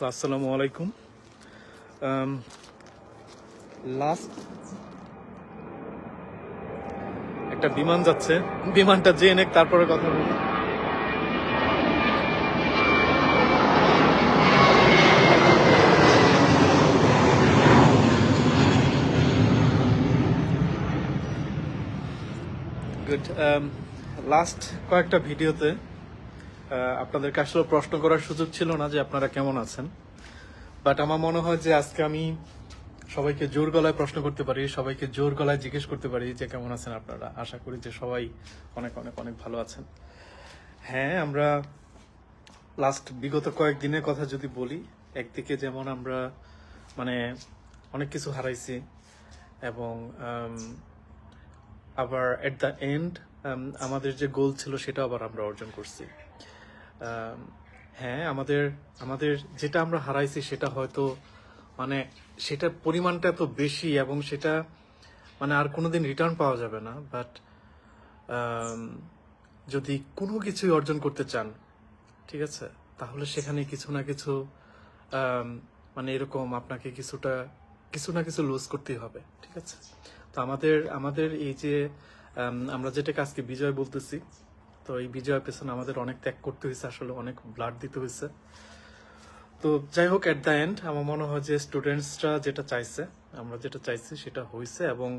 আসসালামু আলাইকুম। লাস্ট একটা বিমান যাচ্ছে, বিমানটা যেয়ে নেক তারপরে কথা বলি। গুড। লাস্ট কয়েকটা ভিডিওতে আপনাদেরকে আসলে প্রশ্ন করার সুযোগ ছিল না যে আপনারা কেমন আছেন, বাট আমার মনে হয় যে আজকে আমি সবাইকে জোর গলায় প্রশ্ন করতে পারি, সবাইকে জোর গলায় জিজ্ঞেস করতে পারি যে কেমন আছেন আপনারা। আশা করি যে সবাই অনেক অনেক অনেক ভালো আছেন। হ্যাঁ, আমরা লাস্ট বিগত কয়েকদিনের কথা যদি বলি, একদিকে যেমন আমরা মানে অনেক কিছু হারাইছি এবং আবার এট দ্য এন্ড আমাদের যে গোল ছিল সেটা আবার আমরা অর্জন করছি। হ্যাঁ, আমাদের আমাদের যেটা আমরা হারাইছি সেটা হয়তো মানে সেটার পরিমাণটা এত বেশি এবং সেটা মানে আর কোনোদিন রিটার্ন পাওয়া যাবে না। বাট যদি কোনো কিছুই অর্জন করতে চান, ঠিক আছে, তাহলে সেখানে কিছু না কিছু মানে এরকম আপনাকে কিছু না কিছু লুজ করতেই হবে, ঠিক আছে। তো আমাদের আমাদের এই যে আমরা যেটাকে আজকে বিজয় বলতেছি, তো এই বিজয়ের পেছনে আমাদের অনেক ত্যাগ করতে হয়েছে, আসলে অনেক ব্লাড দিতে হয়েছে। তো যাই হোক, এট দ্য এন্ড আমার মনে হয় যে স্টুডেন্টসরা যেটা চাইছে, আমরা যেটা চাইছি সেটা হয়েছে এবং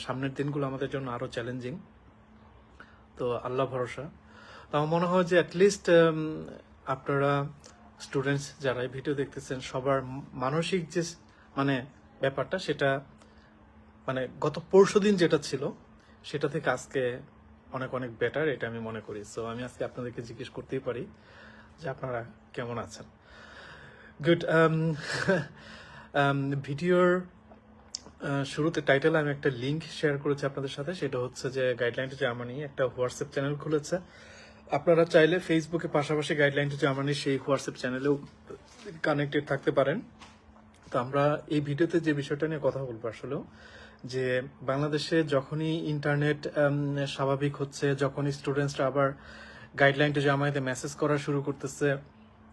সামনের দিনগুলো আমাদের জন্য আরো চ্যালেঞ্জিং। তো আল্লাহ ভরসা। তো আমার মনে হয় যে অ্যাটলিস্ট আপনারা স্টুডেন্টস যারা এই ভিডিও দেখতেছেন সবার মানসিক যে মানে ব্যাপারটা সেটা মানে গত পরশুদিন যেটা ছিল সেটা থেকে আজকে অনেক অনেক বেটার, এটা আমি মনে করি। সো আমি আজকে আপনাদেরকে জিজ্ঞেস করতেই পারি যে আপনারা কেমন আছেন। গুড। ভিডিওর শুরুতে টাইটেলে আমি একটা লিঙ্ক শেয়ার করেছি আপনাদের সাথে, সেটা হচ্ছে যে গাইডলাইন টু জার্মানি একটা হোয়াটসঅ্যাপ চ্যানেল খুলেছে। আপনারা চাইলে ফেসবুকে পাশাপাশি গাইডলাইন টু জার্মানি সেই হোয়াটসঅ্যাপ চ্যানেলেও কানেক্টেড থাকতে পারেন। তো আমরা এই ভিডিওতে যে বিষয়টা নিয়ে কথা বলবো আসলে যে বাংলাদেশে যখনই ইন্টারনেট স্বাভাবিক হচ্ছে, যখনই স্টুডেন্টসরা আবার গাইডলাইন টু জার্মানিতে মেসেজ করা শুরু করতেছে,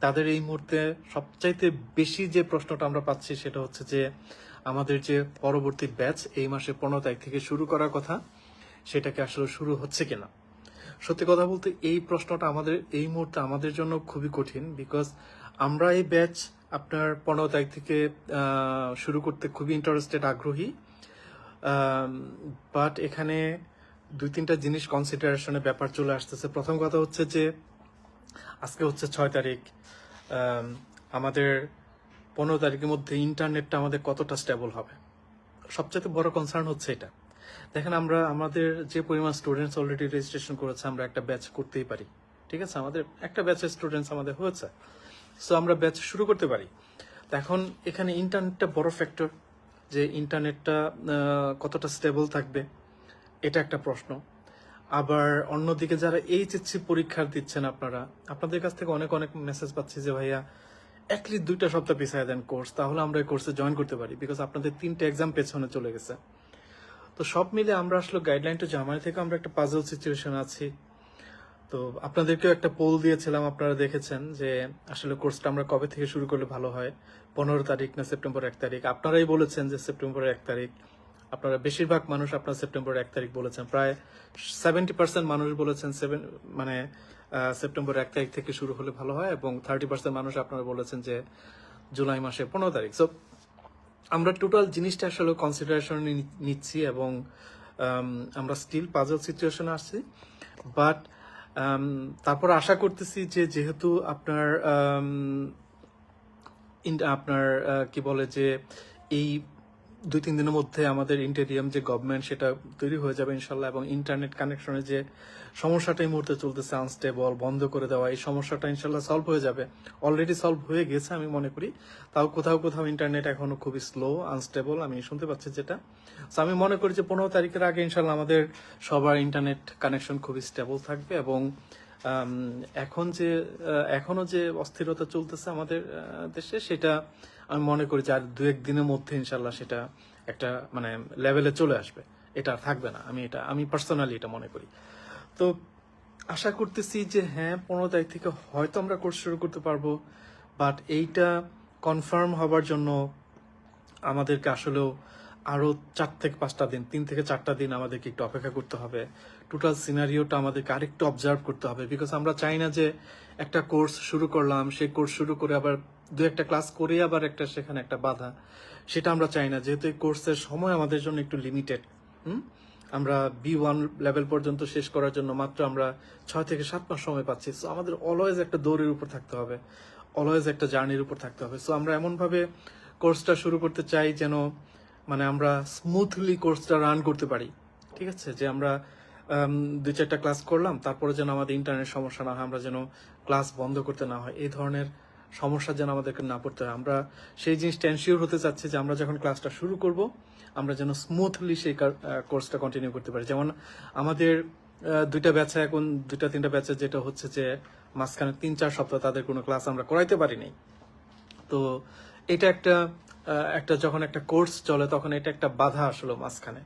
তাদের এই মুহূর্তে সবচাইতে বেশি যে প্রশ্নটা আমরা পাচ্ছি সেটা হচ্ছে যে আমাদের যে পরবর্তী ব্যাচ এই মাসে 15 তারিখ থেকে শুরু করার কথা, সেটাকে আসলে শুরু হচ্ছে কিনা। সত্যি কথা বলতে এই প্রশ্নটা আমাদের এই মুহূর্তে আমাদের জন্য খুবই কঠিন, বিকজ আমরা এই ব্যাচ আপনার 15 তারিখ থেকে শুরু করতে খুবই ইন্টারেস্টেড, আগ্রহী। বাট এখানে দুই তিনটা জিনিস কনসিডারেশনের ব্যাপার চলে আসতেছে। প্রথম কথা হচ্ছে যে আজকে হচ্ছে 6 তারিখ, আমাদের 15 তারিখের মধ্যে ইন্টারনেটটা আমাদের কতটা স্টেবল হবে, সবচেয়ে বড় কনসার্ন হচ্ছে এটা। দেখেন, আমরা আমাদের যে পরিমাণ স্টুডেন্টস অলরেডি রেজিস্ট্রেশন করেছে, আমরা একটা ব্যাচ করতেই পারি, ঠিক আছে। আমাদের একটা ব্যাচের স্টুডেন্টস আমাদের হয়েছে, সো আমরা ব্যাচ শুরু করতে পারি। তো এখন এখানে ইন্টারনেটটা বড় ফ্যাক্টর, যে ইন্টারনেটটা কতটা স্টেবল থাকবে এটা একটা প্রশ্ন। আবার অন্যদিকে যারা এইচএসসি পরীক্ষা দিচ্ছেন আপনারা, আপনাদের কাছ থেকে অনেক অনেক মেসেজ পাচ্ছি যে ভাইয়া অ্যাটলিস্ট 2টা সপ্তাহ পিছিয়ে দেন কোর্স, তাহলে আমরা এই কোর্সে জয়েন করতে পারি, বিকজ আপনাদের 3টে এক্সাম পেছনে চলে গেছে। তো সব মিলে আমরা আসলে গাইডলাইন টু জার্মানি থেকে আমরা একটা পাজল সিচুয়েশন আছি। তো আপনাদেরকেও একটা পোল দিয়েছিলাম, আপনারা দেখেছেন যে আসলে কোর্সটা আমরা কবে থেকে শুরু করলে ভালো হয়, 15 তারিখ না সেপ্টেম্বর 1 তারিখ। আপনারাই বলেছেন যে সেপ্টেম্বর 1 তারিখ। আপনারা বেশিরভাগ মানুষ আপনারা সেপ্টেম্বর 1 তারিখ বলেছেন, প্রায় 70% মানুষ বলেছেন মানে সেপ্টেম্বর 1 তারিখ থেকে শুরু হলে ভালো হয়, এবং 30% মানুষ আপনারা বলেছেন যে জুলাই মাসে 15 তারিখ। সো আমরা টোটাল জিনিসটা আসলে কনসিডারেশনে নিচ্ছি এবং আমরা স্টিল পাজল সিচুয়েশনে আসছি। বাট তারপর আশা করতেছি যে যেহেতু আপনার আপনার কি বলে যে এই 2-3 দিনের মধ্যে আমাদের ইন্টেরিয়াম যে গভর্নমেন্ট সেটা তৈরি হয়ে যাবে ইনশাল্লাহ, এবং ইন্টারনেট কানেকশনের যে সমস্যাটা এই মুহূর্তে চলতেছে আনস্টেবল বন্ধ করে দেওয়া, এই সমস্যাটা ইনশাল্লাহ সলভ হয়ে যাবে। অলরেডি সলভ হয়ে গেছে আমি মনে করি, তাও কোথাও কোথাও ইন্টারনেট এখনো খুবই স্লো আনস্টেবল আমি শুনতে পাচ্ছি যেটা। তো আমি মনে করি যে 15 তারিখের আগে ইনশাল্লাহ আমাদের সবার ইন্টারনেট কানেকশন খুবই স্টেবল থাকবে, এবং এখনো যে অস্থিরতা চলতেছে আমাদের দেশে, সেটা আমি মনে করি যে আর 2-1 দিনের মধ্যে ইনশাল্লাহ সেটা একটা মানে লেভেলে চলে আসবে, এটা আর থাকবে না। আমি পার্সোনালি এটা মনে করি। তো আশা করতেছি যে হ্যাঁ, 15 তারিখ থেকে হয়তো আমরা কোর্স শুরু করতে পারবো, বাট এইটা কনফার্ম হবার জন্য আমাদেরকে আসলেও আরো 4 থেকে 5টা দিন, 3 থেকে 4টা দিন আমাদেরকে একটু অপেক্ষা করতে হবে। টোটাল সিনারিওটা আমাদেরকে আরেকটু অবজার্ভ করতে হবে, বিকজ আমরা চাই না যে একটা কোর্স শুরু করলাম, সেই কোর্স শুরু করে আবার 2-1টা ক্লাস করে আবার সেখানে একটা বাধা, সেটা আমরা চাই না। যেহেতু এই কোর্সের সময় আমাদের জন্য একটু লিমিটেড, আমরা B1 লেভেল পর্যন্ত শেষ করার জন্য মাত্র আমরা 6 থেকে 7 মাস সময় পাচ্ছি। সো আমাদের অলওয়েজ একটা দৌড়ের উপর থাকতে হবে, অলওয়েজ একটা জার্নির উপর থাকতে হবে। সো আমরা এমনভাবে কোর্সটা শুরু করতে চাই যেন মানে আমরা স্মুথলি কোর্সটা রান করতে পারি। ঠিক আছে, যে আমরা 2-4টা ক্লাস করলাম, তারপরে যেন আমাদের ইন্টারনেট সমস্যা না হয়, আমরা যেন ক্লাস বন্ধ করতে না হয়, এই ধরনের সমস্যা যেন আমাদেরকে না পড়তে হয়। আমরা সেই জিনিসটা এনশিওর হতে চাচ্ছি যে আমরা যখন ক্লাসটা শুরু করব আমরা যেন স্মুথলি সেই কোর্সটা কন্টিনিউ করতে পারি। যেমন আমাদের 2টা ব্যাচে, এখন 2-3টা ব্যাচে যেটা হচ্ছে যে মাঝখানে 3-4 সপ্তাহ তাদের কোনো ক্লাস আমরা করাইতে পারিনি। তো এটা একটা যখন একটা কোর্স চলে তখন এটা একটা বাধা আসলো মাঝখানে।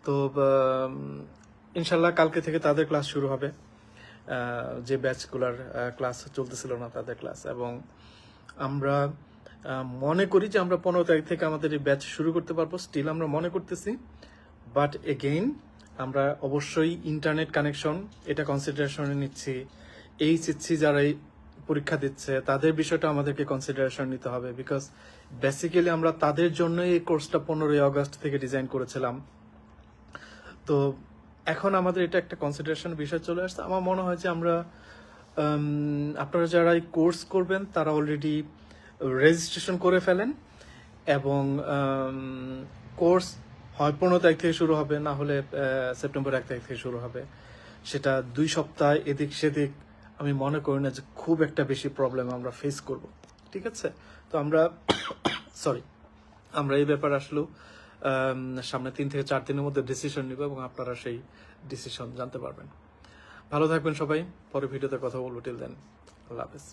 তো ইনশাল্লাহ কালকে থেকে তাদের ক্লাস শুরু হবে, যে ব্যাচগুলার ক্লাস চলতেছিল না তাদের ক্লাস, এবং আমরা মনে করি যে আমরা 15 তারিখ থেকে আমাদের এই ব্যাচ শুরু করতে পারবো। স্টিল আমরা মনে করতেছি, বাট এগেইন আমরা অবশ্যই ইন্টারনেট কানেকশন এটা কনসিডারেশনে নিচ্ছি। এইচএসসি যারা এই পরীক্ষা দিচ্ছে তাদের বিষয়টা আমাদেরকে কনসিডারেশন নিতে হবে, বিকজ বেসিক্যালি আমরা তাদের জন্যই এই কোর্সটা 15ই আগস্ট থেকে ডিজাইন করেছিলাম। তো এখন আমাদের এটা একটা কনসিডারেশন বিষয় চলে আসছে। আমার মনে হয় যে আমরা আপনারা যারা এই কোর্স করবেন তারা অলরেডি রেজিস্ট্রেশন করে ফেলেন, এবং কোর্স হয় 15 তারিখ থেকে শুরু হবে, না হলে সেপ্টেম্বর 1 তারিখ থেকে শুরু হবে। সেটা 2 সপ্তাহ এদিক সেদিক আমি মনে করি না যে খুব একটা বেশি প্রবলেম আমরা ফেস করব। ঠিক আছে, তো আমরা আমরা এই ব্যাপারে আসলেও সামনে 3 থেকে 4 দিনের মধ্যে ডিসিশন নিব, এবং আপনারা সেই ডিসিশন জানতে পারবেন। ভালো থাকবেন সবাই, পরে ভিডিওতে কথা বলবো। টিল দেন, আল্লাহ হাফেজ।